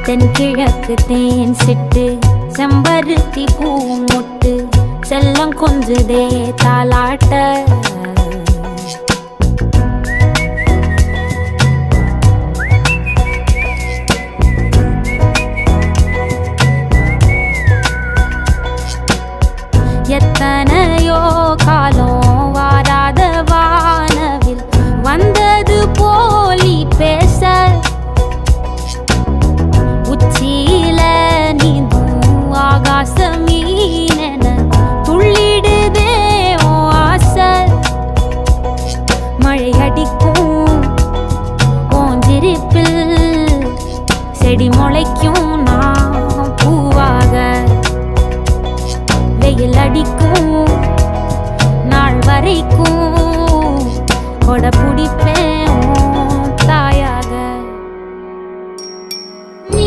தென்கிழக்கு தேன் சிட்டு செம்பருத்தி பூ முட்டு செல்லம் கொஞ்சுதே தாலாட்ட எத்தனையோ காலம் வாராத வானவில் வந்தது போலி பேச உச்சியில நீந்தும் ஆகாச மீனென துள்ளிடுதே ஓ ஆசை மழை அடிக்கும் ஓஞ்சிருப்பில் செடி முளைக்கும் நான் பூவாக வெயில் அடிக்கும் நாள் வரைக்கும் கொடை பிடிப்பேன்